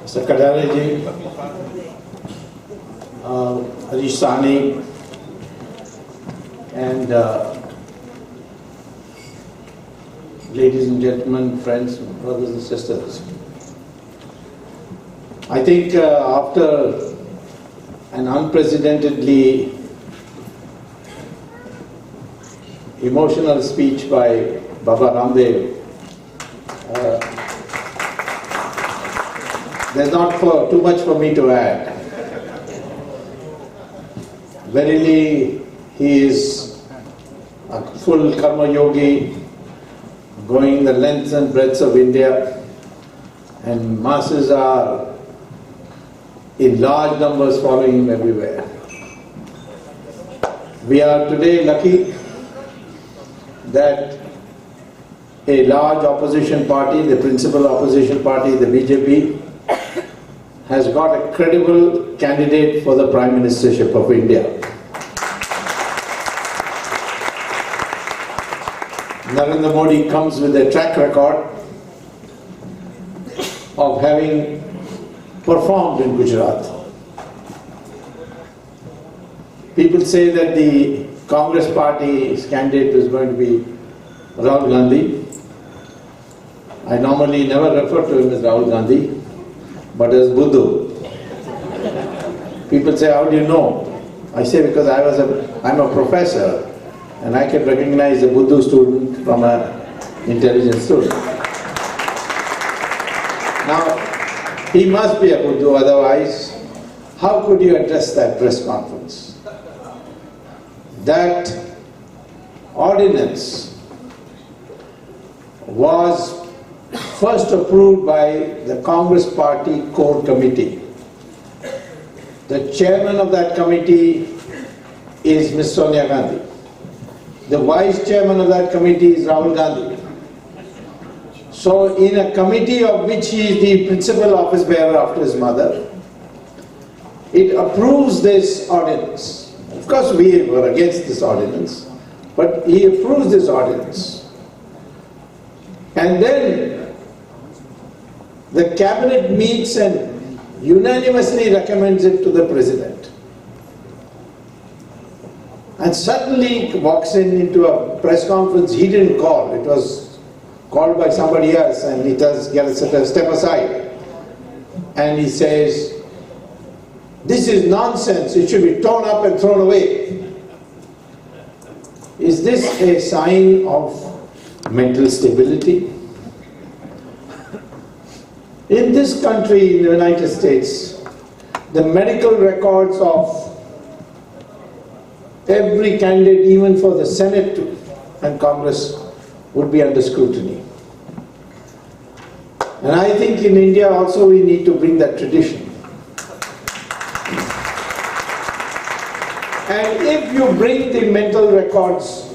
Mr. Kadare Harish Sahni, and ladies and gentlemen, friends, brothers and sisters. I think after an unprecedentedly emotional speech by Baba Ramdev, there's not too much for me to add. Verily, he is a full karma yogi, going the lengths and breadths of India, and masses are in large numbers following him everywhere. We are today lucky that a large opposition party, the principal opposition party, the BJP, has got a credible candidate for the Prime Ministership of India. Narendra Modi comes with a track record of having performed in Gujarat. People say that the Congress party's candidate is going to be Rahul Gandhi. I normally never refer to him as Rahul Gandhi, but as Buddhu. People say, how do you know? I say because I'm a professor and I can recognize a Buddhu student from an intelligent student. Now, he must be a Buddhu, otherwise, how could you address that press conference? That ordinance was first approved by the Congress Party Core Committee. The chairman of that committee is Ms. Sonia Gandhi. The vice chairman of that committee is Rahul Gandhi. So in a committee of which he is the principal office bearer after his mother, it approves this ordinance. Of course we were against this ordinance, but he approves this ordinance. And then the cabinet meets and unanimously recommends it to the president. And suddenly walks into a press conference he didn't call. It was called by somebody else, and he does get a step aside. And he says, this is nonsense, it should be torn up and thrown away. Is this a sign of mental stability? In this country, in the United States, the medical records of every candidate, even for the Senate and Congress, would be under scrutiny. And I think in India also we need to bring that tradition. And if you bring the mental records,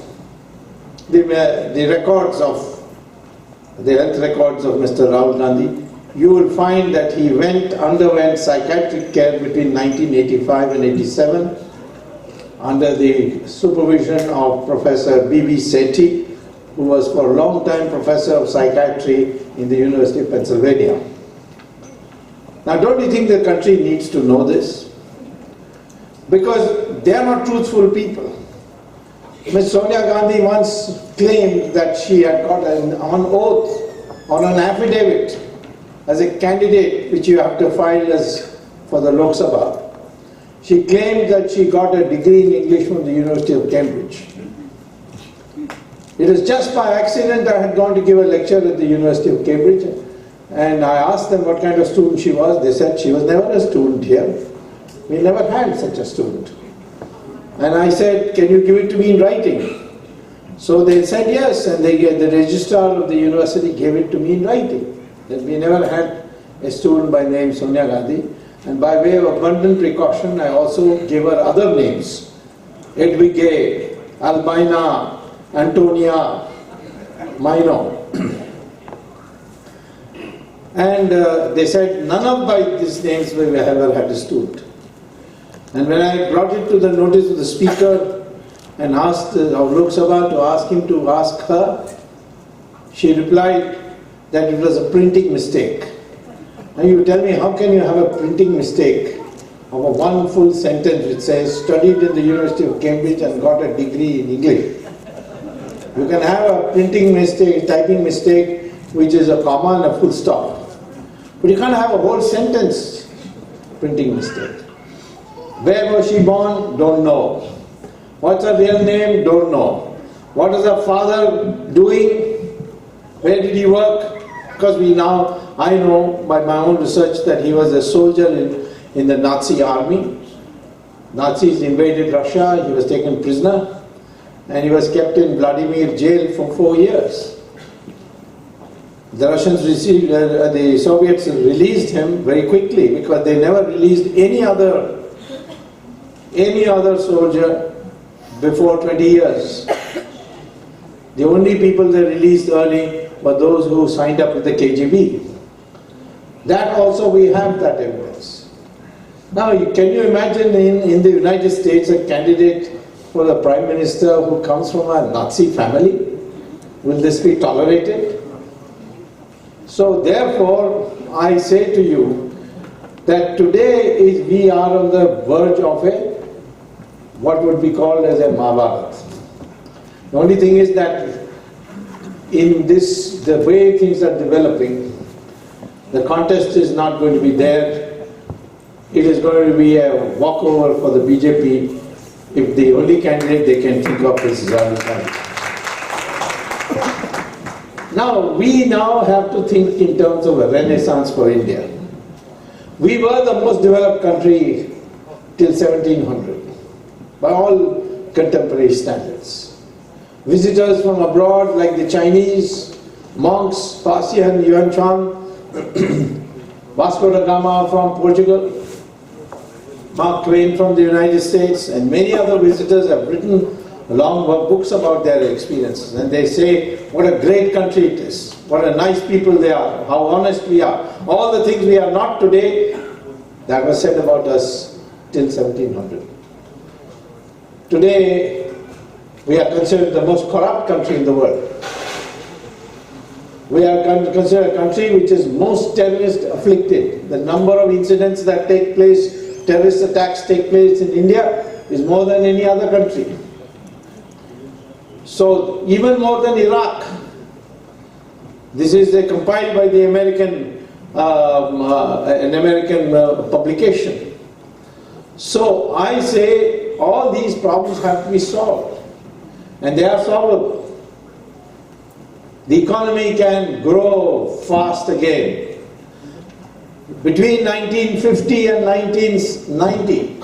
the health records of Mr. Rahul Gandhi, you will find that he underwent psychiatric care between 1985 and 87 under the supervision of Professor B.B. Sethi, who was for a long time professor of psychiatry in the University of Pennsylvania. Now, don't you think the country needs to know this? Because they are not truthful people. Ms. Sonia Gandhi once claimed that she had got on oath, on an affidavit, as a candidate which you have to file as for the Lok Sabha. She claimed that she got a degree in English from the University of Cambridge. It was just by accident I had gone to give a lecture at the University of Cambridge, and I asked them what kind of student she was. They said she was never a student here. We never had such a student. And I said, can you give it to me in writing? So they said yes, and the registrar of the university gave it to me in writing. That we never had a student by name Sonia Gandhi, and by way of abundant precaution I also gave her other names: Edwige, Albina, Antonia, Mino. And they said none of by these names we ever had a student. And when I brought it to the notice of the speaker and asked of Lok Sabha to ask him to ask her, she replied that it was a printing mistake. Now you tell me, how can you have a printing mistake of a one full sentence which says, studied in the University of Cambridge and got a degree in English? You can have a printing mistake, typing mistake, which is a comma and a full stop. But you can't have a whole sentence printing mistake. Where was she born? Don't know. What's her real name? Don't know. What is her father doing? Where did he work? Because I know by my own research that he was a soldier in the Nazi army. Nazis invaded Russia, he was taken prisoner, and he was kept in Vladimir jail for 4 years. The the Soviets released him very quickly because they never released any other soldier before 20 years. The only people they released early were those who signed up with the KGB. That also we have that evidence. Now, can you imagine in the United States a candidate for the Prime Minister who comes from a Nazi family? Will this be tolerated? So therefore, I say to you that today we are on the verge of what would be called as a Mahabharata. The only thing is that in the way things are developing, the contest is not going to be there. It is going to be a walkover for the BJP if the only candidate they can think of is Rahul Gandhi. Now, we now have to think in terms of a renaissance for India. We were the most developed country till 1700 by all contemporary standards. Visitors from abroad like the Chinese, monks, Parsian, Yuan Chuan, Vasco da Gama from Portugal, Mark Twain from the United States, and many other visitors have written long books about their experiences. And they say what a great country it is, what a nice people they are, how honest we are. All the things we are not today, that was said about us till 1700. Today, we are considered the most corrupt country in the world. We are considered a country which is most terrorist afflicted. The number of incidents that take place, terrorist attacks take place in India is more than any other country. So even more than Iraq. This is compiled by the American publication. So I say all these problems have to be solved. And they are solvable. The economy can grow fast again. Between 1950 and 1990,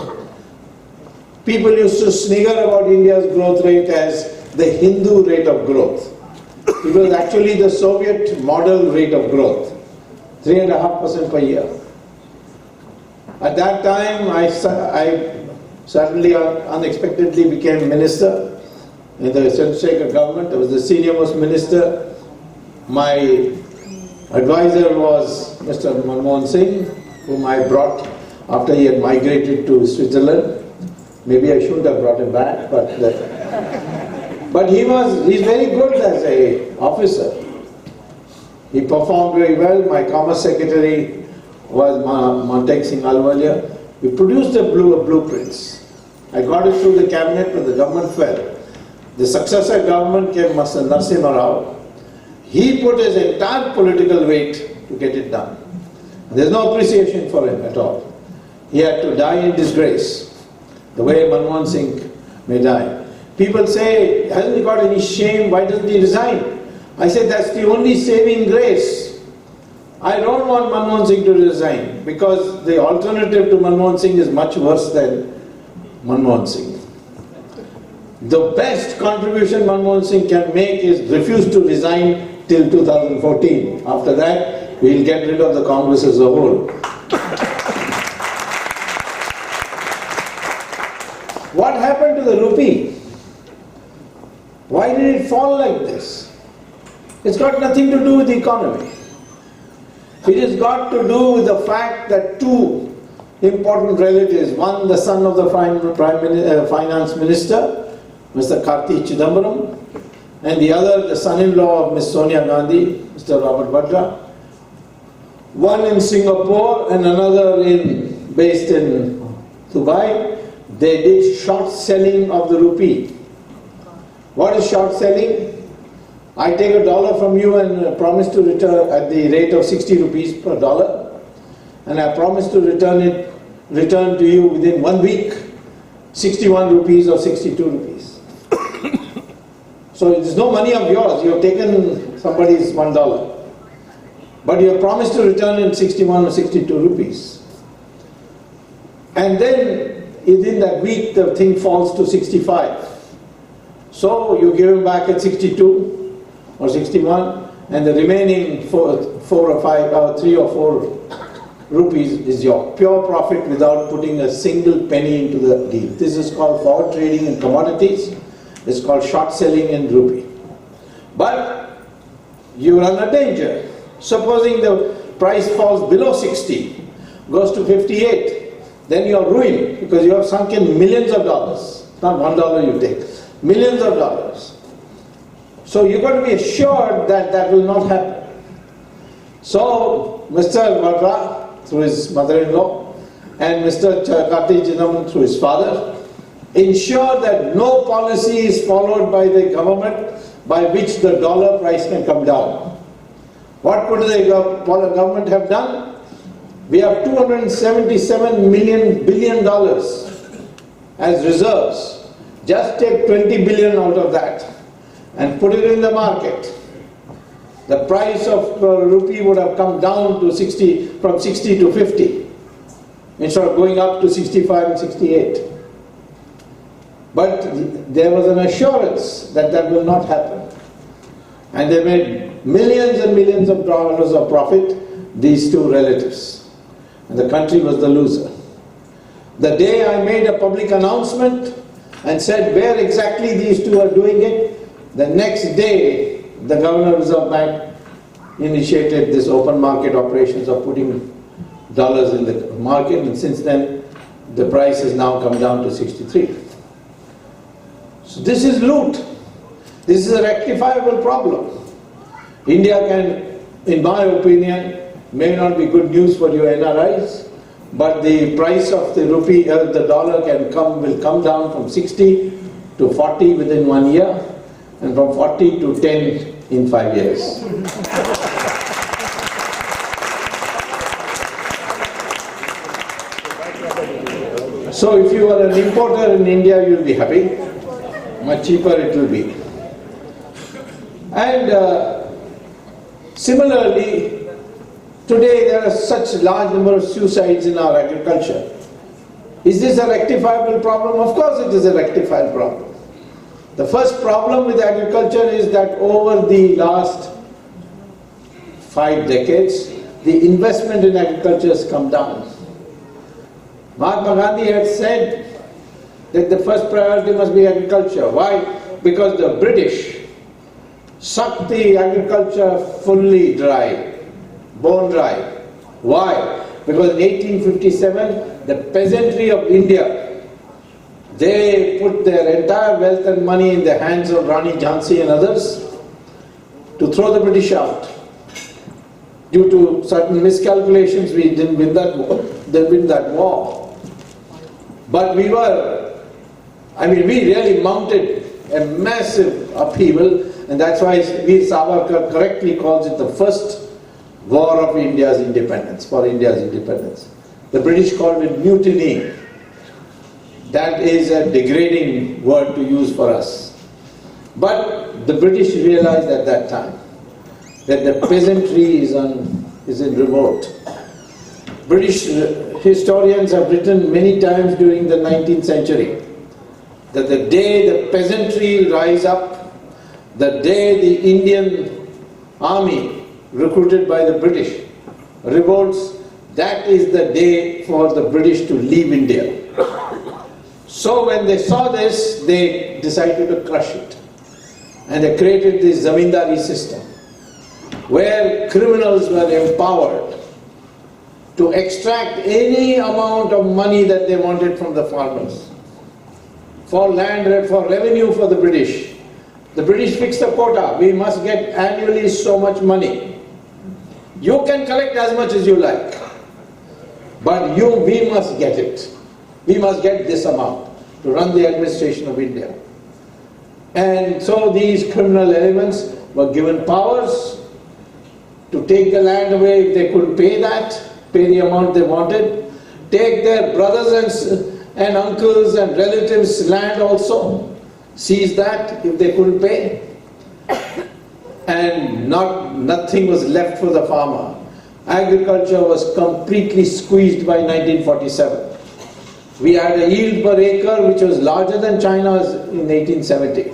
people used to snigger about India's growth rate as the Hindu rate of growth. It was actually the Soviet model rate of growth, 3.5% per year. At that time, I suddenly unexpectedly became minister in the Chandrasekhar government. I was the senior most minister. My advisor was Mr. Manmohan Singh, whom I brought after he had migrated to Switzerland. Maybe I shouldn't have brought him back, but he's very good as an officer. He performed very well. My Commerce Secretary was Montek Singh Alwalia. We produced the blueprints. I got it through the cabinet, but the government fell. The successor government came, Mr. Narasimha Rao. He put his entire political weight to get it done. There's no appreciation for him at all. He had to die in disgrace, the way Manmohan Singh may die. People say, hasn't he got any shame? Why doesn't he resign? I said, that's the only saving grace. I don't want Manmohan Singh to resign because the alternative to Manmohan Singh is much worse than Manmohan Singh. The best contribution Manmohan Singh can make is refuse to resign till 2014. After that, we'll get rid of the Congress as a whole. What happened to the rupee? Why did it fall like this? It's got nothing to do with the economy. It has got to do with the fact that two important relatives, one the son of the finance minister, Mr. Karti Chidambaram, and the other the son-in-law of Ms. Sonia Gandhi, Mr. Robert Vadra, one in Singapore and another based in Dubai. They did short selling of the rupee. What is short selling? I take $1 from you and promise to return at the rate of 60 rupees per dollar, and I promise to return to you within 1 week 61 rupees or 62 rupees. So there's no money of yours. You have taken somebody's $1, but you have promised to return in 61 or 62 rupees. And then within that week the thing falls to 65. So you give him back at 62 or 61, and the remaining 3 or 4 rupees is your pure profit without putting a single penny into the deal. This is called forward trading in commodities. It's called short selling in rupee. But you run a danger. Supposing the price falls below 60, goes to 58, then you are ruined because you have sunk in millions of dollars. Not $1 you take, millions of dollars. So you've got to be assured that that will not happen. So Mr. Vadra, through his mother-in-law, and Mr. Kartijinam, through his father, ensure that no policy is followed by the government by which the dollar price can come down. What could the government have done? We have $277 billion as reserves. Just take 20 billion out of that and put it in the market. The price of rupee would have come down to from 60 to 50, instead of going up to 65 and 68. But there was an assurance that that will not happen. And they made millions and millions of dollars of profit, these two relatives. And the country was the loser. The day I made a public announcement and said where exactly these two are doing it, the next day the Governor of Reserve Bank initiated this open market operations of putting dollars in the market, and since then the price has now come down to 63. So this is loot. This is a rectifiable problem. India can, in my opinion, may not be good news for your NRIs, but the price of the rupee, the dollar will come down from 60 to 40 within 1 year, and from 40 to 10 in 5 years. So if you are an importer in India, you will be happy. Much cheaper it will be. And similarly, today there are such large number of suicides in our agriculture. Is this a rectifiable problem? Of course it is a rectifiable problem. The first problem with agriculture is that over the last 5 decades, the investment in agriculture has come down. Mahatma Gandhi had said that the first priority must be agriculture. Why? Because the British sucked the agriculture fully dry, bone dry. Why? Because in 1857, the peasantry of India, they put their entire wealth and money in the hands of Rani Jhansi and others to throw the British out. Due to certain miscalculations, we didn't win that war. They win that war. But we really mounted a massive upheaval, and that's why Veer Savarkar correctly calls it the first war of India's independence, for India's independence. The British called it mutiny. That is a degrading word to use for us. But the British realized at that time that the peasantry is in revolt. British historians have written many times during the 19th century that the day the peasantry rise up, the day the Indian army recruited by the British revolts, that is the day for the British to leave India. So when they saw this, they decided to crush it. And they created this zamindari system, where criminals were empowered to extract any amount of money that they wanted from the farmers. For land, for revenue for the British. The British fixed a quota. We must get annually so much money. You can collect as much as you like, but we must get it. We must get this amount to run the administration of India. And so these criminal elements were given powers to take the land away if they couldn't pay the amount they wanted, take their brothers and uncles and relatives' land also, seize that if they couldn't pay, and nothing was left for the farmer. Agriculture was completely squeezed by 1947. We had a yield per acre which was larger than China's in 1870.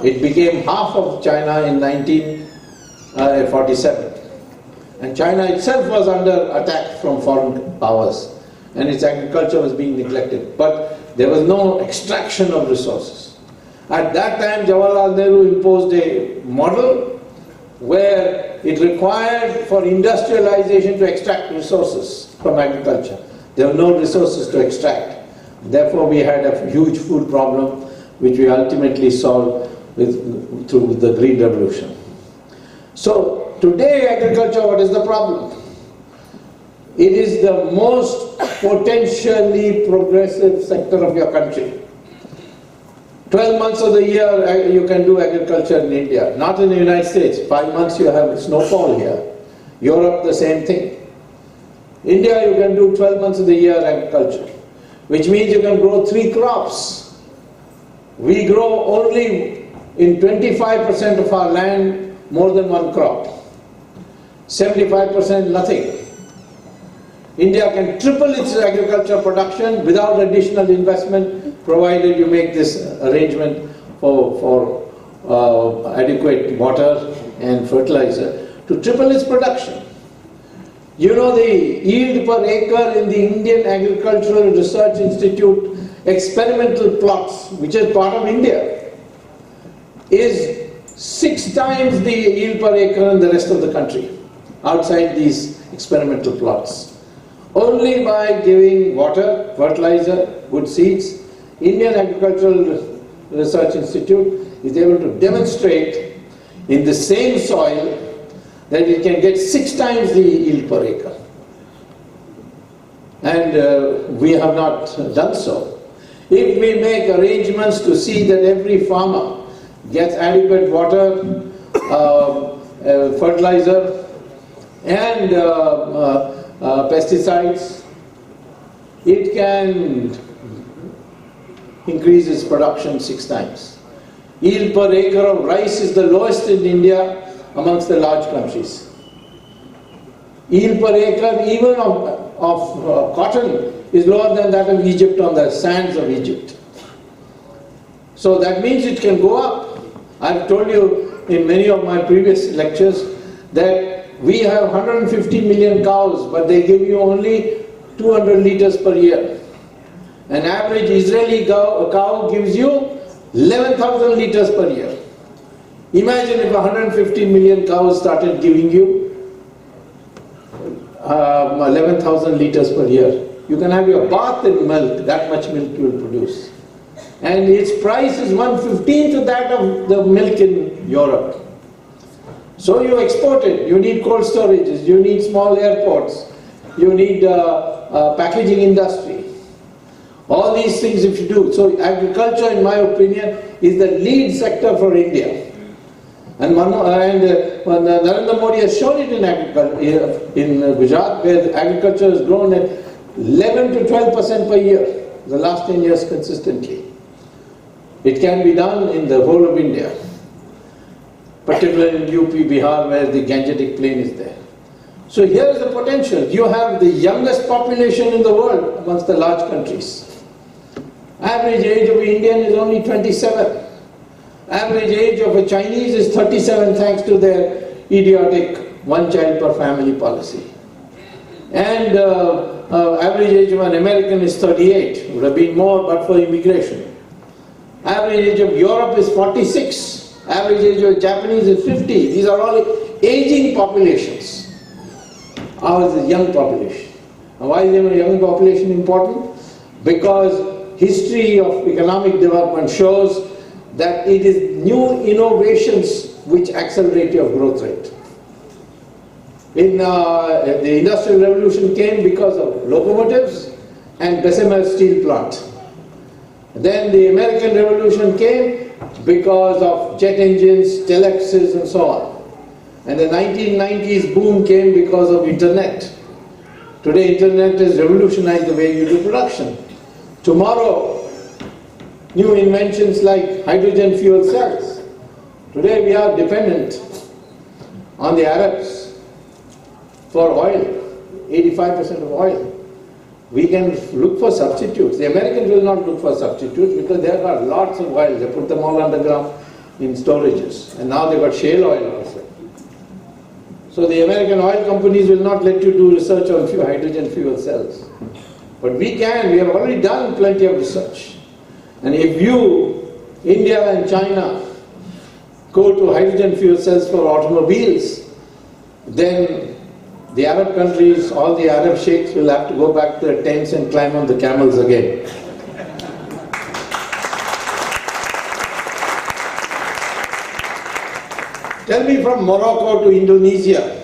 It became half of China in 1947. And China itself was under attack from foreign powers, and its agriculture was being neglected. But there was no extraction of resources. At that time, Jawaharlal Nehru imposed a model where it required for industrialization to extract resources from agriculture. There were no resources to extract. Therefore, we had a huge food problem, which we ultimately solved through the Green Revolution. So, today agriculture, what is the problem? It is the most potentially progressive sector of your country. 12 months of the year you can do agriculture in India, not in the United States. 5 months you have snowfall here. Europe, the same thing. India, you can do 12 months of the year agriculture, which means you can grow 3 crops. We grow only in 25% of our land more than 1 crop. 75% nothing. India can triple its agriculture production without additional investment, provided you make this arrangement for adequate water and fertilizer to triple its production. You know, the yield per acre in the Indian Agricultural Research Institute experimental plots, which is part of India, is 6 times the yield per acre in the rest of the country, outside these experimental plots. Only by giving water, fertilizer, good seeds, Indian Agricultural Research Institute is able to demonstrate in the same soil that it can get 6 times the yield per acre. And we have not done so. If we make arrangements to see that every farmer gets adequate water, fertilizer, and pesticides, it can increase its production 6 times. Yield per acre of rice is the lowest in India amongst the large countries. Yield per acre even of cotton is lower than that of Egypt on the sands of Egypt. So that means it can go up. I've told you in many of my previous lectures that we have 150 million cows, but they give you only 200 liters per year. An average Israeli cow gives you 11,000 liters per year. Imagine if 150 million cows started giving you 11,000 liters per year. You can have your bath in milk, that much milk you will produce. And its price is 1/15 of that of the milk in Europe. So you export it, you need cold storages, you need small airports, you need packaging industry. All these things if you do. So agriculture, in my opinion, is the lead sector for India. And Narendra Modi has shown it in Gujarat, where agriculture has grown at 11 to 12% per year, the last 10 years consistently. It can be done in the whole of India, particularly in UP, Bihar, where the Gangetic Plain is there. So here is the potential. You have the youngest population in the world amongst the large countries. Average age of an Indian is only 27. Average age of a Chinese is 37 thanks to their idiotic 1 child per family policy. And average age of an American is 38. Would have been more but for immigration. Average age of Europe is 46. Average age of Japanese is 50. These are all aging populations. Ours is a young population. And why is a young population important? Because history of economic development shows that it is new innovations which accelerate your growth rate. The Industrial Revolution came because of locomotives and Bessemer steel plant. Then the American Revolution came because of jet engines, telexes and so on. And the 1990s boom came because of internet. Today internet has revolutionized the way you do production. Tomorrow, new inventions like hydrogen fuel cells. Today we are dependent on the Arabs for oil, 85% of oil. We can look for substitutes. The Americans will not look for substitutes because they have got lots of oil. They put them all underground in storages. And now they've got shale oil also. So the American oil companies will not let you do research on hydrogen fuel cells. But we can. We have already done plenty of research. And if you, India and China, go to hydrogen fuel cells for automobiles, then the Arab countries, all the Arab sheikhs will have to go back to their tents and climb on the camels again. Tell me, from Morocco to Indonesia,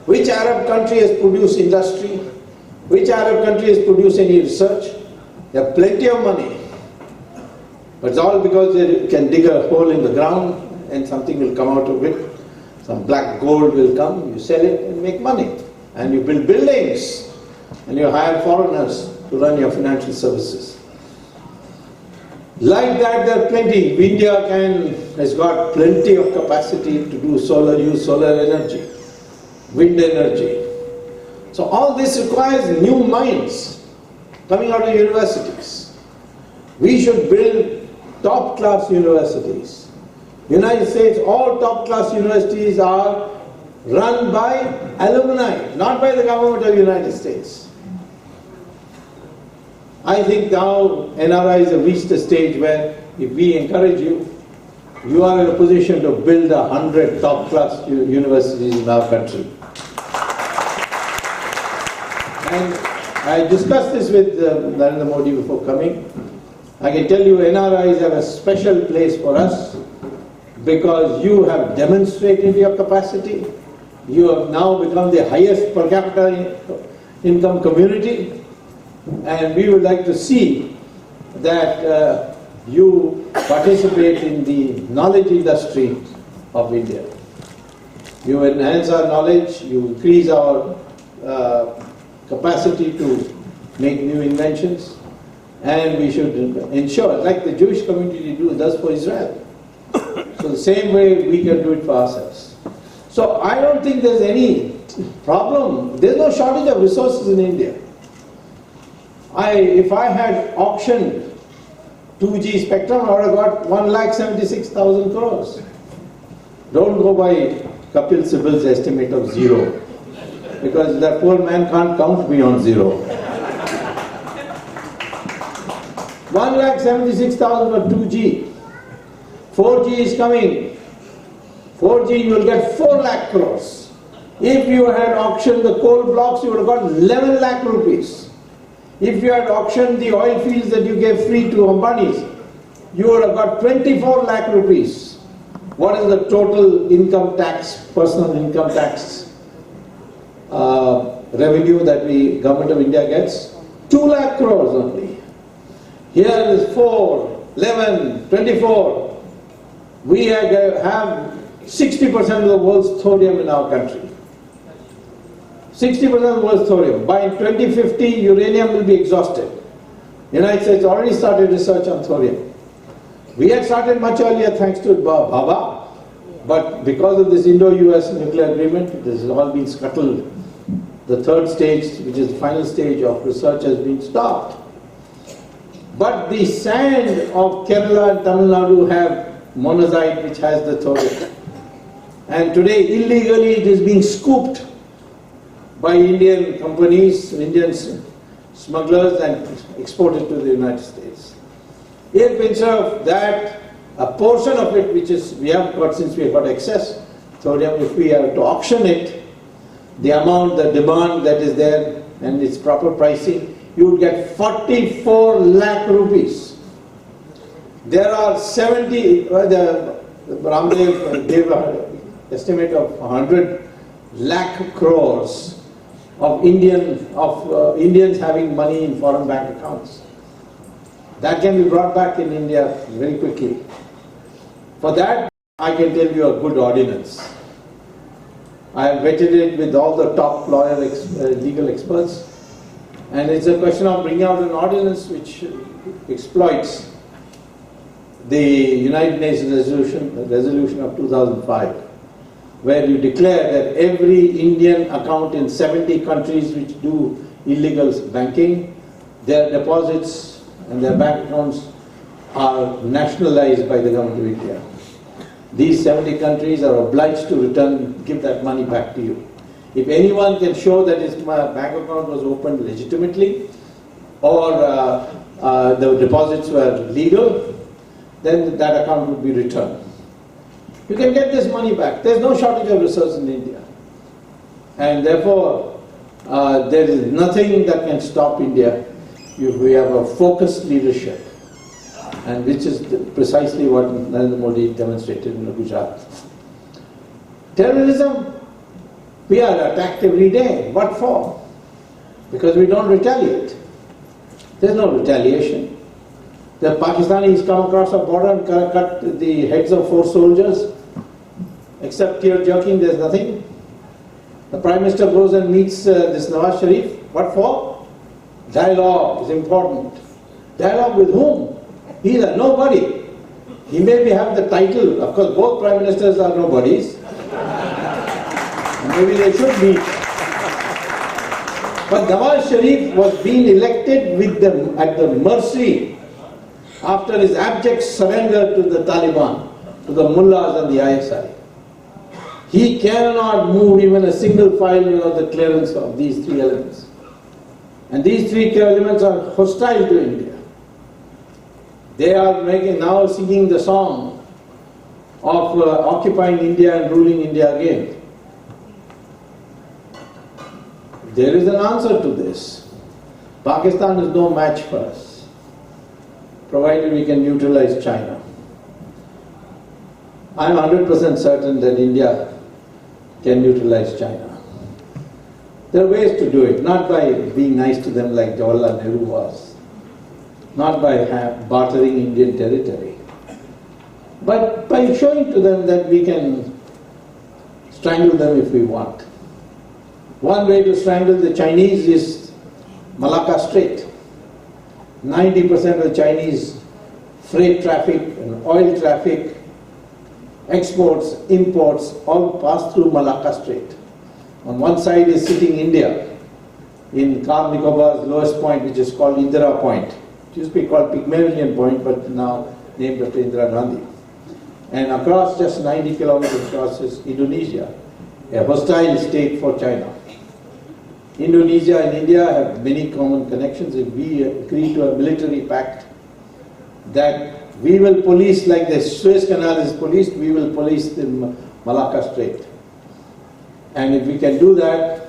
which Arab country has produced industry? Which Arab country has produced any research? They have plenty of money. But it's all because they can dig a hole in the ground and something will come out of it. Some black gold will come, you sell it and make money. And you build buildings and you hire foreigners to run your financial services. Like that, there are plenty. India has got plenty of capacity to do use solar energy, wind energy. So all this requires new minds coming out of universities. We should build top-class universities. United States, all top-class universities are run by alumni, not by the government of the United States. I think now NRIs have reached a stage where if we encourage you, you are in a position to build 100 top-class universities in our country. And I discussed this with Narendra Modi before coming. I can tell you NRIs have a special place for us because you have demonstrated your capacity. You have now become the highest per capita income community. And we would like to see that you participate in the knowledge industry of India. You enhance our knowledge, you increase our capacity to make new inventions, and we should ensure, like the Jewish community does for Israel. So the same way we can do it for ourselves. So I don't think there's any problem. There's no shortage of resources in India. If I had auctioned 2G spectrum, I would have got 1,76,000 crores. Don't go by Kapil Sibal's estimate of 0, because that poor man can't count beyond 0. 1,76,000 for 2G. 4G is coming. 4G you will get 4 lakh crores. If you had auctioned the coal blocks, you would have got 11 lakh rupees. If you had auctioned the oil fields that you gave free to Ambani's, you would have got 24 lakh rupees. What is the total income tax, personal income tax revenue that the government of India gets? 2 lakh crores only. Here is 4, 11, 24. We have 60% of the world's thorium in our country. 60% of the world's thorium. By 2050, uranium will be exhausted. The United States already started research on thorium. We had started much earlier thanks to Baba, but because of this Indo-US nuclear agreement, this has all been scuttled. The third stage, which is the final stage of research, has been stopped. But the sand of Kerala and Tamil Nadu have monazite, which has the thorium. And today, illegally, it is being scooped by Indian companies, Indian smugglers, and exported to the United States. If instead of that, a portion of it, which is we have got, since we have got excess thorium, if we are to auction it, the amount, the demand that is there, and its proper pricing, you would get 44 lakh rupees. There are 70, the Ramdev gave an estimate of 100 lakh crores of Indians having money in foreign bank accounts. That can be brought back in India very quickly. For that, I can tell you a good ordinance. I have vetted it with all the top legal experts, and it's a question of bringing out an ordinance which exploits the United Nations resolution of 2005, where you declare that every Indian account in 70 countries which do illegal banking, their deposits and their bank accounts are nationalized by the government of India. These 70 countries are obliged to give that money back to you. If anyone can show that his bank account was opened legitimately or the deposits were legal, then that account would be returned. You can get this money back. There's no shortage of resources in India. And therefore, there is nothing that can stop India if we have a focused leadership, and which is precisely what Narendra Modi demonstrated in Gujarat. Terrorism, we are attacked every day. What for? Because we don't retaliate. There's no retaliation. The Pakistanis come across a border and cut the heads of 4 soldiers. Except tear jerking, there's nothing. The Prime Minister goes and meets this Nawaz Sharif. What for? Dialogue is important. Dialogue with whom? He's a nobody. He may have the title. Of course, both Prime Ministers are nobodies. Maybe they should meet. But Nawaz Sharif was being elected with them at the mercy after his abject surrender to the Taliban, to the mullahs and the ISI. He cannot move even a single file without the clearance of these 3 elements. And these 3 elements are hostile to India. They are now singing the song of occupying India and ruling India again. There is an answer to this. Pakistan is no match for us, provided we can neutralize China. I am 100% certain that India can neutralize China. There are ways to do it, not by being nice to them like Jawaharlal Nehru was, not by bartering Indian territory, but by showing to them that we can strangle them if we want. One way to strangle the Chinese is Malacca Strait. 90% of the Chinese freight traffic and oil traffic, exports, imports, all pass through Malacca Strait. On one side is sitting India, in Car Nicobar's lowest point, which is called Indira Point. It used to be called Pygmalion Point, but now named after Indira Gandhi. And across, just 90 kilometers across, is Indonesia, a hostile state for China. Indonesia and India have many common connections. If we agree to a military pact that we will police, like the Suez Canal is policed, we will police the Malacca Strait. And if we can do that,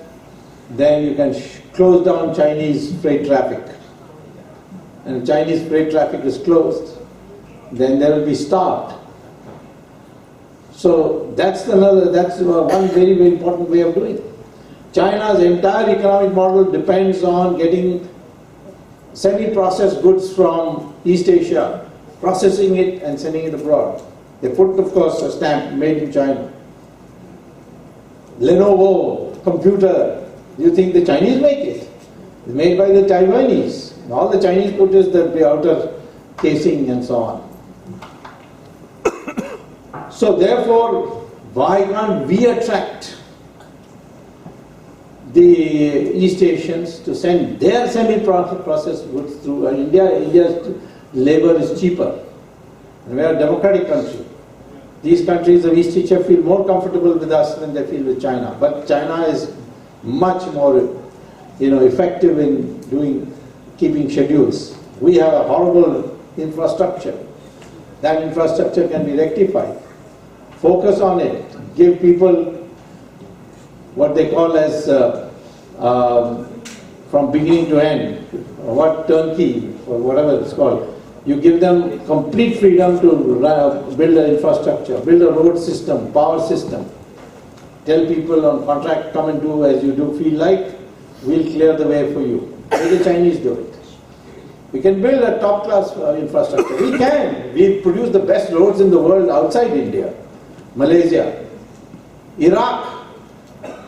then you can close down Chinese freight traffic. And if Chinese freight traffic is closed, then there will be starved. So that's one very, very important way of doing it. China's entire economic model depends on getting semi-processed goods from East Asia, processing it and sending it abroad. They put, of course, a stamp made in China. Lenovo computer, do you think the Chinese make it? It's made by the Taiwanese. And all the Chinese put is the outer casing and so on. So therefore, why can't we attract the East Asians to send their semi-processed goods through India? India's labor is cheaper. And we are a democratic country. These countries of East Asia feel more comfortable with us than they feel with China. But China is much more, effective in keeping schedules. We have a horrible infrastructure. That infrastructure can be rectified. Focus on it. Give people what they call as from beginning to end, what turnkey, or whatever it's called. You give them complete freedom to build an infrastructure, build a road system, power system. tell people on contract, come and do as you do feel like, we'll clear the way for you. Let the Chinese do it. We can build a top-class infrastructure. We can. We produce the best roads in the world outside India. Malaysia, Iraq.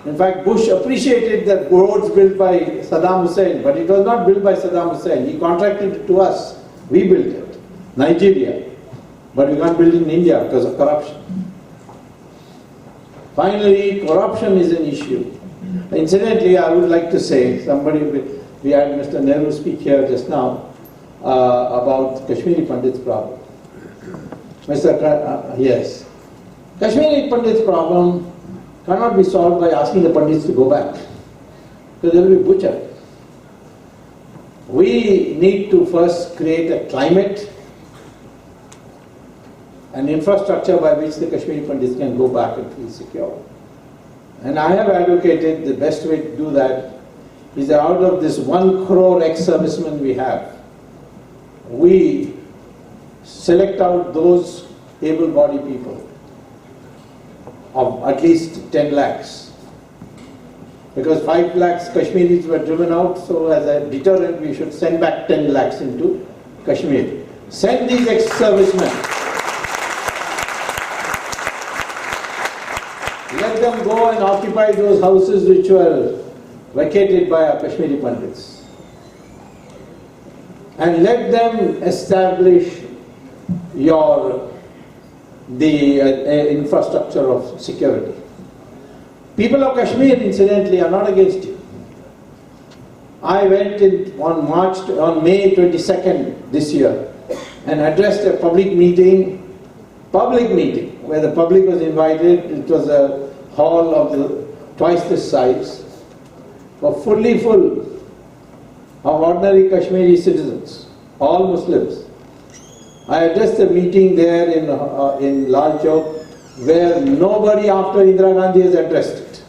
In fact, Bush appreciated the roads built by Saddam Hussein, but it was not built by Saddam Hussein. He contracted it to us. We built it. Nigeria. But we can't build it in India because of corruption. Finally, corruption is an issue. Incidentally, I would like to say, we had Mr. Nehru speak here just now about Kashmiri Pandit's problem. Yes. Kashmiri Pandit's problem cannot be solved by asking the Pandits to go back, because they will be butchered. We need to first create a climate, an infrastructure by which the Kashmiri Pandits can go back and feel secure. And I have advocated the best way to do that is that out of this 1 crore ex-servicemen we have, we select out those able-bodied people of at least 10 lakhs. Because 5 lakhs Kashmiris were driven out, so as a deterrent we should send back 10 lakhs into Kashmir. Send these ex-servicemen. Let them go and occupy those houses which were vacated by our Kashmiri Pandits. And let them establish the infrastructure of security. People of Kashmir, incidentally, are not against you. I went on May 22nd this year and addressed a public meeting where the public was invited. It was a hall of twice this size, fully full of ordinary Kashmiri citizens, all Muslims. I addressed a meeting there in Lal Chowk where nobody after Indira Gandhi has addressed it,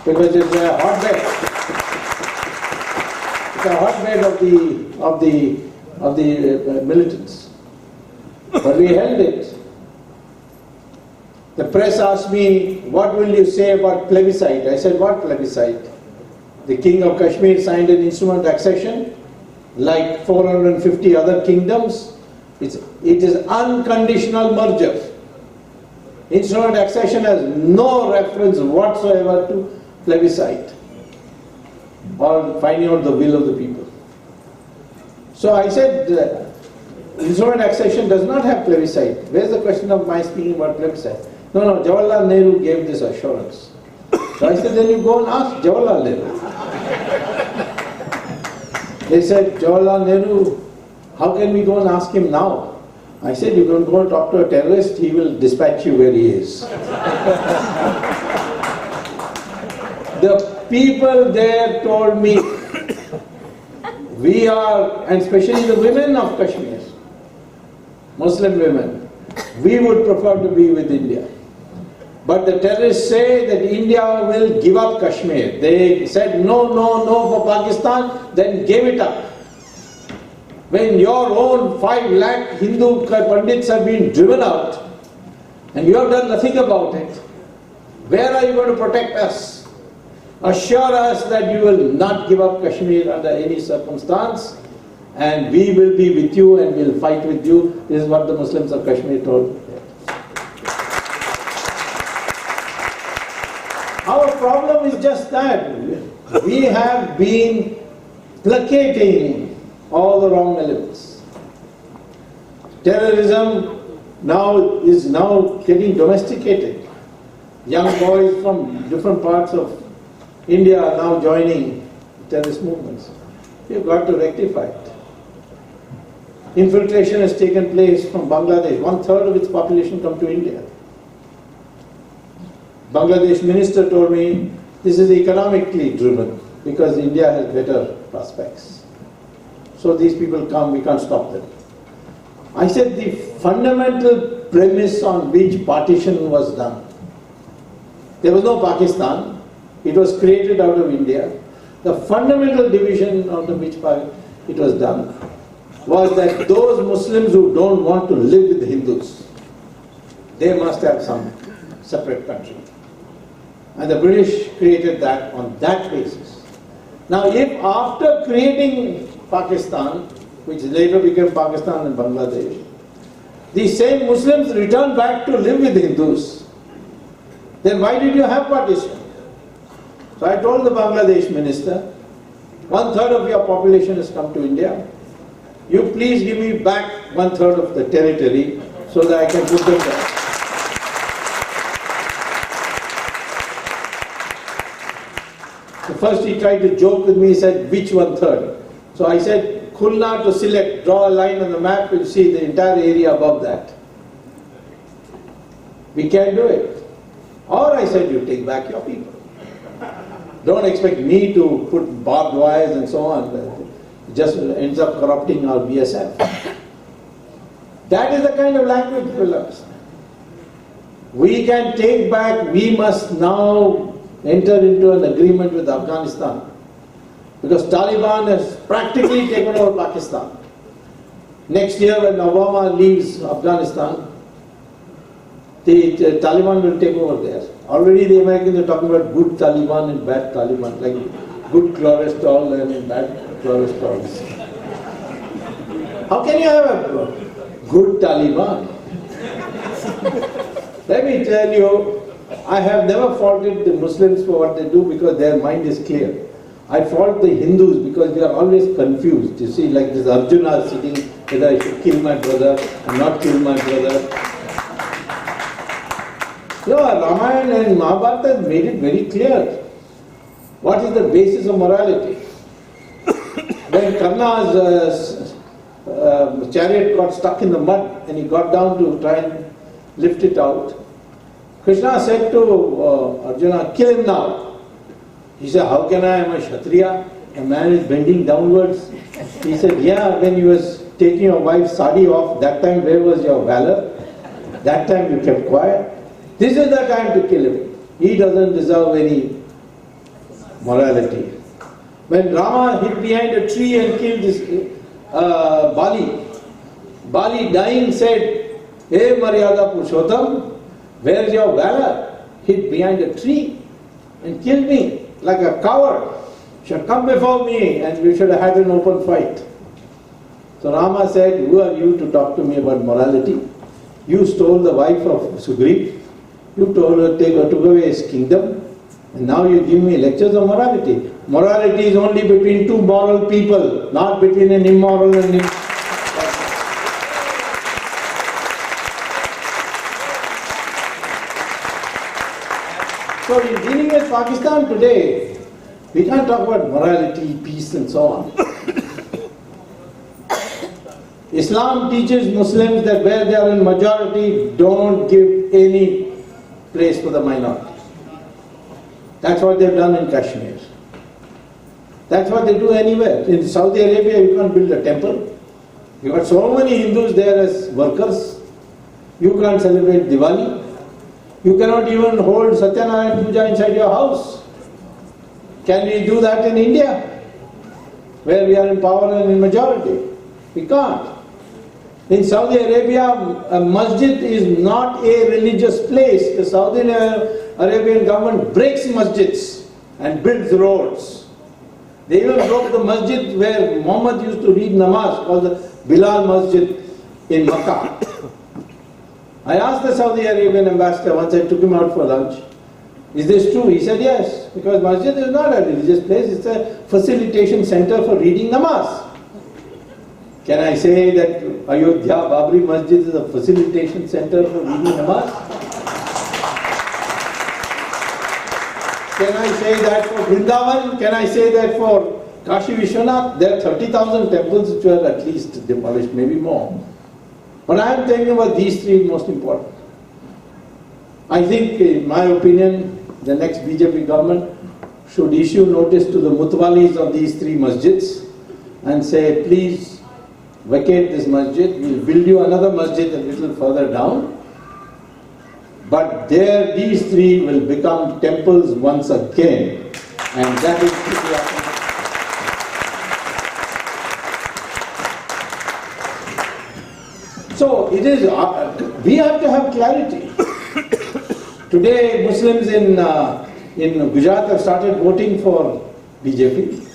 because it's a hotbed. It's a hotbed of the militants. But we held it. The press asked me, what will you say about plebiscite? I said, what plebiscite? The king of Kashmir signed an instrument of accession, like 450 other kingdoms. It is unconditional merger. Instrument of accession has no reference whatsoever to plebiscite or finding out the will of the people. So I said, instrument of accession does not have plebiscite. Where's the question of my speaking about plebiscite? No, Jawaharlal Nehru gave this assurance. So I said, then you go and ask Jawaharlal Nehru. They said, Jawaharlal Nehru, how can we go and ask him now? I said, you don't go and talk to a terrorist, he will dispatch you where he is. The people there told me, we are, and especially the women of Kashmir, Muslim women, we would prefer to be with India. But the terrorists say that India will give up Kashmir. They said no for Pakistan, then gave it up. When your own 5 lakh Hindu Pandits have been driven out and you have done nothing about it, where are you going to protect us? Assure us that you will not give up Kashmir under any circumstance, and we will be with you and we will fight with you. This is what the Muslims of Kashmir told me. Our problem is just that. We have been placating all the wrong elements. Terrorism is now getting domesticated. Young boys from different parts of India are now joining terrorist movements. We've got to rectify it. Infiltration has taken place from Bangladesh. 1/3 of its population come to India. Bangladesh minister told me this is economically driven because India has better prospects. So these people come, we can't stop them. I said the fundamental premise on which partition was done. There was no Pakistan. It was created out of India. The fundamental division out of which it was done was that those Muslims who don't want to live with the Hindus, they must have some separate country. And the British created that on that basis. Now, if after creating Pakistan, which later became Pakistan and Bangladesh, the same Muslims returned back to live with Hindus, then why did you have partition? So I told the Bangladesh minister, 1/3 of your population has come to India. You please give me back 1/3 of the territory so that I can put them there. So first he tried to joke with me, he said, which 1/3? So I said, Khulna to select, draw a line on the map, you'll see the entire area above that. We can't do it. Or I said, you take back your people. Don't expect me to put barbed wires and so on. It just ends up corrupting our BSF. That is the kind of language people understand. We can take back, we must now enter into an agreement with Afghanistan. Because Taliban has practically taken over Pakistan. Next year when Obama leaves Afghanistan, the Taliban will take over there. Already the Americans are talking about good Taliban and bad Taliban, like good cholesterol and bad cholesterol. How can you have a good Taliban? Let me tell you, I have never faulted the Muslims for what they do because their mind is clear. I fault the Hindus because they are always confused. You see, like this Arjuna sitting, whether I should kill my brother or not kill my brother. So Ramayana and Mahabharata has made it very clear. What is the basis of morality? When Karna's chariot got stuck in the mud and he got down to try and lift it out, Krishna said to Arjuna, kill him now. He said, how can I? Am a Kshatriya? A man is bending downwards. He said, yeah, when you was taking your wife's sari off, that time where was your valor? That time you kept quiet. This is the time to kill him. He doesn't deserve any morality. When Rama hid behind a tree and killed this Bali, Bali dying said, hey Maryada Purushottam, where is your valor? Hid behind a tree and killed me like a coward. You should come before me and we should have had an open fight. So Rama said, who are you to talk to me about morality? You stole the wife of Sugriv. You took away his kingdom. And now you give me lectures on morality. Morality is only between two moral people, not between an immoral and So in dealing with Pakistan today, we can't talk about morality, peace and so on. Islam teaches Muslims that where they are in majority, don't give any place for the minority. That's what they've done in Kashmir. That's what they do anywhere. In Saudi Arabia, you can't build a temple. You got so many Hindus there as workers. You can't celebrate Diwali. You cannot even hold Satyanarayana Puja inside your house. Can we do that in India, where we are in power and in majority? We can't. In Saudi Arabia, a masjid is not a religious place. The Saudi Arabian government breaks masjids and builds roads. They even broke the masjid where Muhammad used to read namaz, called the Bilal Masjid in Makkah. I asked the Saudi Arabian ambassador once, I took him out for lunch, is this true? He said yes, because masjid is not a religious place, it's a facilitation center for reading namaz. Can I say that Ayodhya Babri Masjid is a facilitation center for reading namaz? Can I say that for Vrindavan? Can I say that for Kashi Vishwanath? There are 30,000 temples which were at least demolished, maybe more. But I am telling you about these three most important. I think, in my opinion, the next BJP government should issue notice to the mutwalis of these three masjids and say, please vacate this masjid, we'll build you another masjid a little further down. But there, these three will become temples once again. And that is So it is, we have to have clarity. Today Muslims in in Gujarat have started voting for BJP.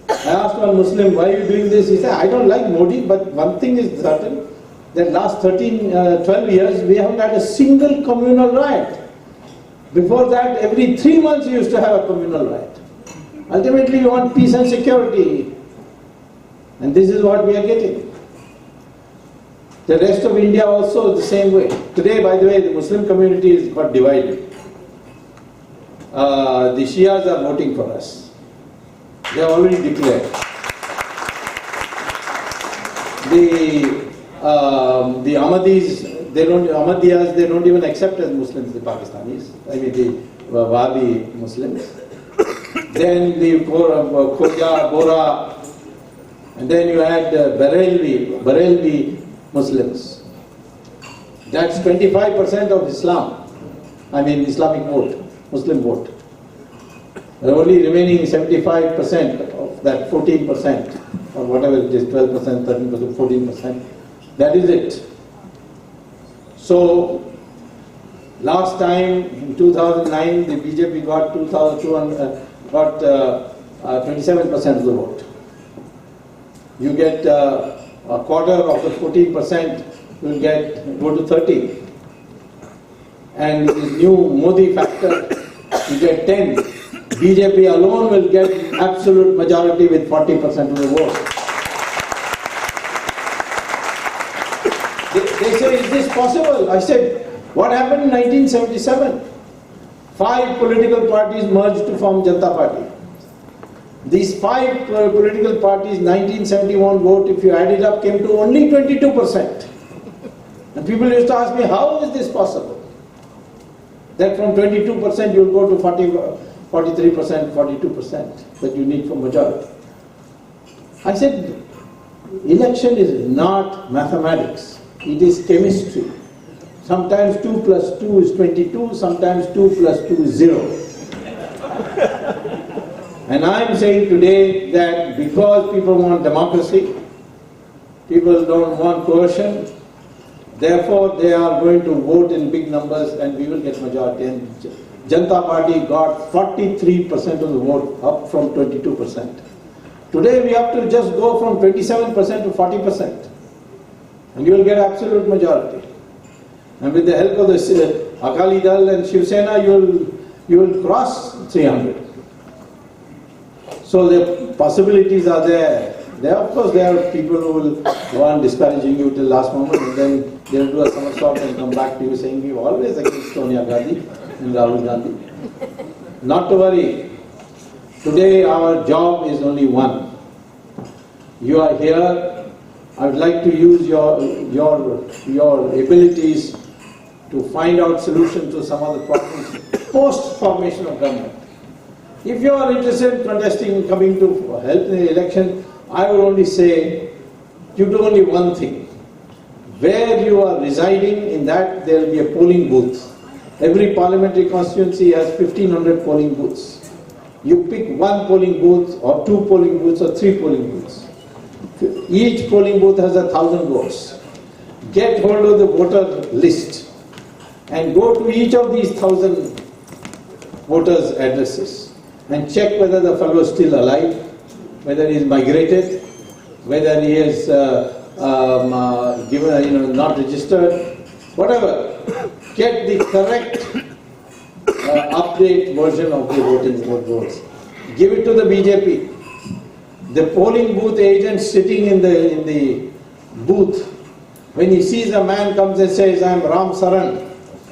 I asked one Muslim, why are you doing this? He said, I don't like Modi, but one thing is certain, that last 12 years, we haven't had a single communal riot. Before that, every 3 months you used to have a communal riot. Ultimately, you want peace and security. And this is what we are getting. The rest of India also the same way. Today, by the way, the Muslim community is got divided. The Shias are voting for us. They have already declared. The Ahmadis, they don't even accept as Muslims, the Pakistanis. I mean the Wahhabi Muslims. Then the Khoja, Bora, and then you had Barelvi Muslims. That's 25% of Islam. I mean Islamic vote, Muslim vote. The only remaining 75% of that 14%, or whatever it is, 12%, 13%, 14%, that is it. So, last time in 2009, the BJP got 27% of the vote. You get a quarter of the 14% will go to 30. And this new Modi factor, you get 10. BJP alone will get absolute majority with 40% of the vote. They say, is this possible? I said, what happened in 1977? 5 political parties merged to form Janata Party. These 5 political parties, 1971 vote, if you add it up, came to only 22%. And people used to ask me, how is this possible? That from 22% you'll go to 43%, 42% that you need for majority. I said, election is not mathematics, it is chemistry. Sometimes 2 plus 2 is 22, sometimes 2 plus 2 is 0. And I am saying today that because people want democracy, people don't want coercion, therefore they are going to vote in big numbers and we will get majority. And Janata Party got 43% of the vote, up from 22%. Today we have to just go from 27% to 40%. And you will get absolute majority. And with the help of the Akali Dal and Shiv Sena, you will cross 300. So the possibilities are there. Of course, there are people who will go on discouraging you till last moment, and then they will do a somersault and come back to you saying, we are always against Sonia Gandhi and Rahul Gandhi. Not to worry. Today our job is only one. You are here. I would like to use your abilities to find out solutions to some of the problems post formation of government. If you are interested in contesting, coming to help in the election, I will only say, you do only one thing. Where you are residing, in that there will be a polling booth. Every parliamentary constituency has 1,500 polling booths. You pick 1 polling booth, or 2 polling booths, or 3 polling booths. Each polling booth has 1,000 votes. Get hold of the voter list and go to each of these 1,000 voters' addresses and check whether the fellow is still alive, whether he is migrated, whether he is given, not registered, whatever. Get the correct update version of the voting votes. Give it to the BJP. The polling booth agent sitting in the booth, when he sees a man comes and says, I am Ram Saran,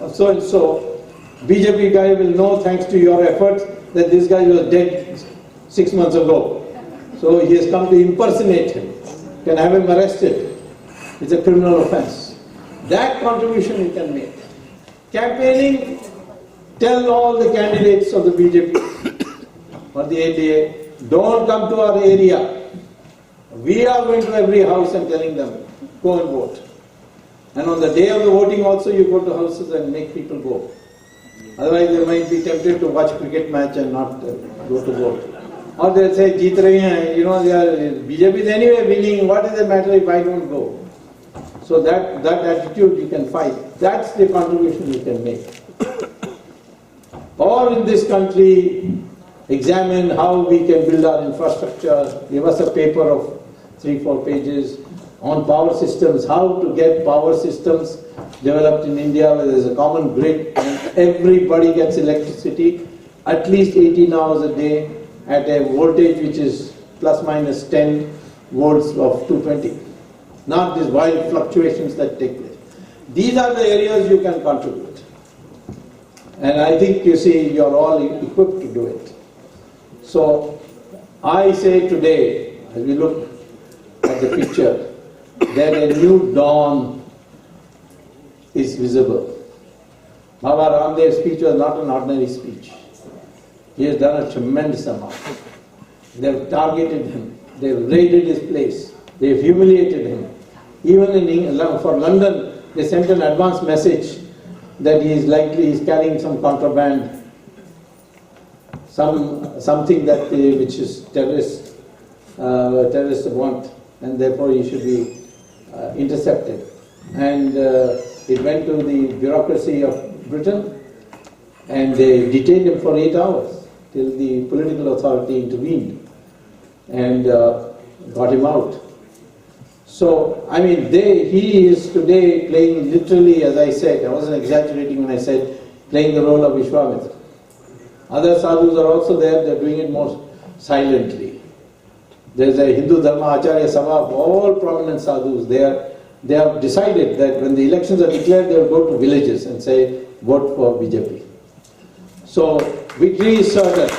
or so and so, BJP guy will know, thanks to your efforts, that this guy was dead 6 months ago. So he has come to impersonate him. Can have him arrested. It's a criminal offense. That contribution you can make. Campaigning, tell all the candidates of the BJP or the NDA, don't come to our area. We are going to every house and telling them, go and vote. And on the day of the voting also, you go to houses and make people go. Otherwise they might be tempted to watch cricket match and not go to vote. Or they'll say, jeet rahe hain, BJP is anyway winning, what does it matter if I don't go? So that attitude you can fight. That's the contribution you can make. or in this country examine how we can build our infrastructure, give us a paper of 3-4 pages on power systems, how to get power systems developed in India where there's a common grid and everybody gets electricity at least 18 hours a day at a voltage which is plus minus 10 volts of 220. Not these wild fluctuations that take place. These are the areas you can contribute. And I think, you see, you're all equipped to do it. So I say today, as we look at the picture, that a new dawn is visible. Baba Ramdev's speech was not an ordinary speech. He has done a tremendous amount. They've targeted him. They've raided his place. They've humiliated him. Even for London, they sent an advance message that he's carrying some contraband, something which is terrorists want, and therefore he should be intercepted. And it went to the bureaucracy of Britain, and they detained him for 8 hours till the political authority intervened and got him out. So, I mean, he is today playing literally, as I said, I wasn't exaggerating when I said, playing the role of Vishwamitra. Other sadhus are also there, they're doing it more silently. There's a Hindu Dharma Acharya Sabha of all prominent sadhus. They have decided that when the elections are declared, they will go to villages and say, vote for BJP. So, victory is certain.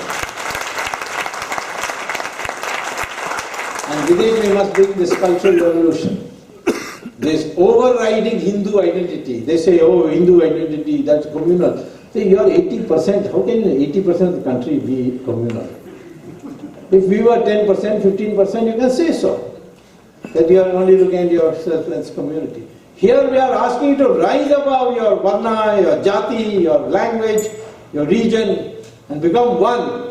And with it we must bring this cultural revolution. This overriding Hindu identity. They say, oh, Hindu identity, that's communal. Say, you are 80%. How can 80% of the country be communal? If we were 10%, 15%, you can say so. That you are only looking at yourself as community. Here we are asking you to rise above your varna, your jati, your language, your region, and become one.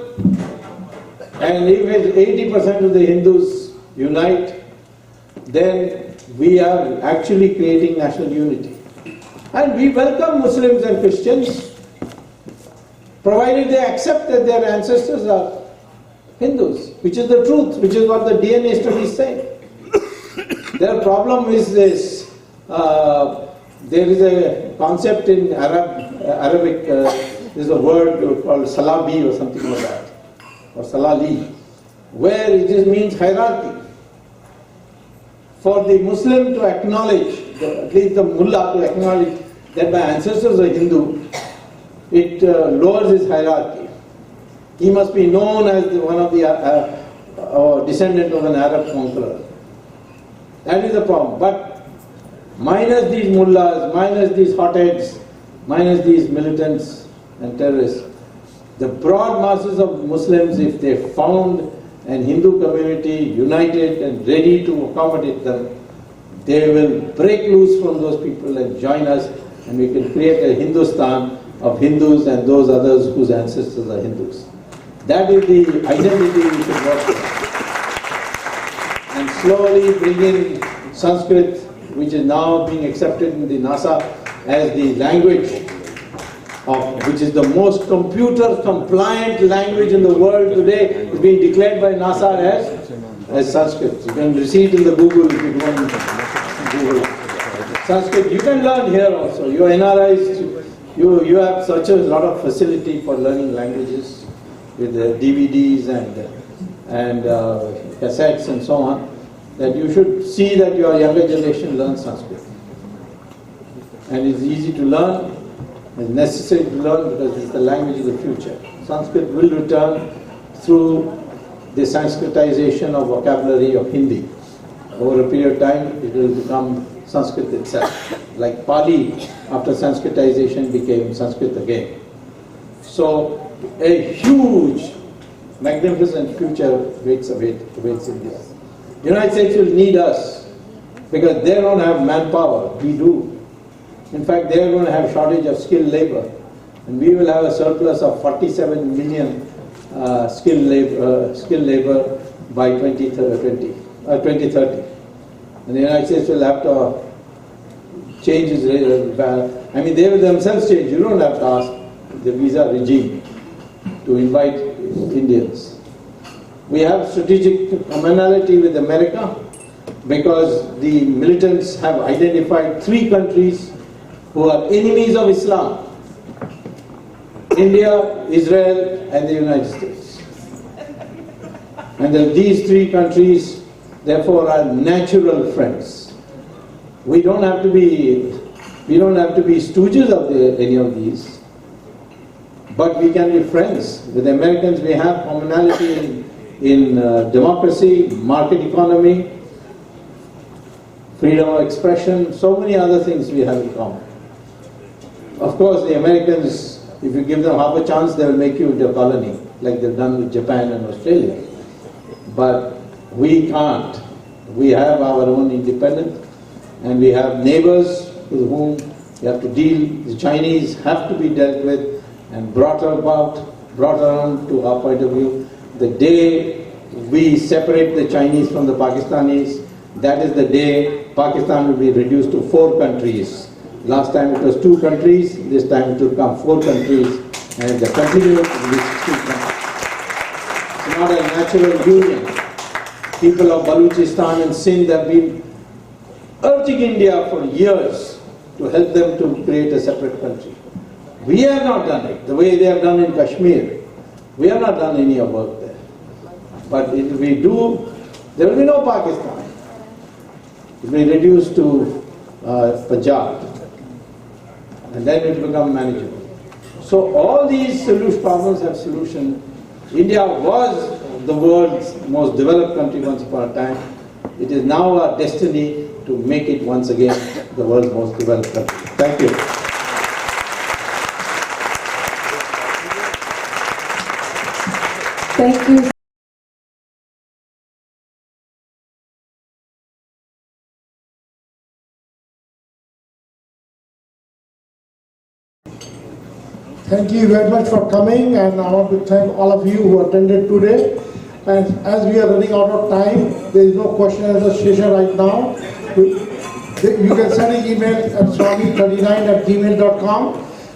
And if 80% of the Hindus unite, then we are actually creating national unity. And we welcome Muslims and Christians, provided they accept that their ancestors are Hindus, which is the truth, which is what the DNA studies say. Their problem is this, there is a concept in Arabic, there's a word called salabi or something like that, or salali, where it just means hierarchy. For the Muslim to acknowledge, at least the mullah to acknowledge that my ancestors are Hindu, it lowers his hierarchy. He must be known as one of the or descendant of an Arab conqueror. That is the problem. But minus these mullahs, minus these hotheads, minus these militants and terrorists, the broad masses of Muslims, if they found an Hindu community united and ready to accommodate them, they will break loose from those people and join us, and we can create a Hindustan of Hindus and those others whose ancestors are Hindus. That is the identity we should work with. And slowly bring in Sanskrit, which is now being accepted in the NASA as the language which is the most computer compliant language in the world today, is being declared by NASA as Sanskrit. You can see it in the Google if you go on Google. Sanskrit, you can learn here also. You are NRIs, you have such a lot of facility for learning languages with DVDs and cassettes and so on, that you should see that your younger generation learns Sanskrit. And it's easy to learn. It's necessary to learn because it's the language of the future. Sanskrit will return through the Sanskritization of vocabulary of Hindi. Over a period of time, it will become Sanskrit itself. Like Pali, after Sanskritization, became Sanskrit again. So, a huge, magnificent future awaits India. The United States will need us because they don't have manpower. We do. In fact, they are going to have shortage of skilled labor, and we will have a surplus of 47 million skilled labor by 2030. And the United States will have to change its I mean, they will themselves change. You don't have to ask. the visa regime to invite Indians. We have strategic commonality with America because the militants have identified 3 countries who are enemies of Islam: India, Israel, and the United States. And these 3 countries, therefore, are natural friends. We don't have to be stooges of any of these, but we can be friends. With the Americans, we have commonality in democracy, market economy, freedom of expression, so many other things we have in common. Of course, the Americans, if you give them half a chance, they will make you into a colony, like they've done with Japan and Australia. But we can't. We have our own independence, and we have neighbors with whom we have to deal. The Chinese have to be dealt with and brought around to our point of view. The day we separate the Chinese from the Pakistanis, that is the day Pakistan will be reduced to 4 countries. Last time it was 2 countries, this time it will come 4 countries, and the continuity will be 16 countries. It's not a natural union. People of Balochistan and Sindh have been urging India for years to help them to create a separate country. We have not done it the way they have done in Kashmir. We have not done any work there. But if we do, there will be no Pakistan. It will be reduced to Punjab, and then it will become manageable. So all these problems have solution. India was the world's most developed country once upon a time. It is now our destiny to make it once again the world's most developed country. Thank you. Thank you. Thank you very much for coming, and I want to thank all of you who attended today. And as we are running out of time, there is no question and answer session right now. You can send an email at swamy39@gmail.com.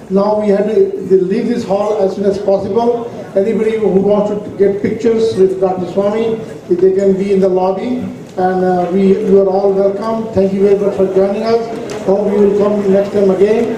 Now we have to leave this hall as soon as possible. Anybody who wants to get pictures with Dr. Swamy, they can be in the lobby. And you are all welcome. Thank you very much for joining us. Hope you will come next time again.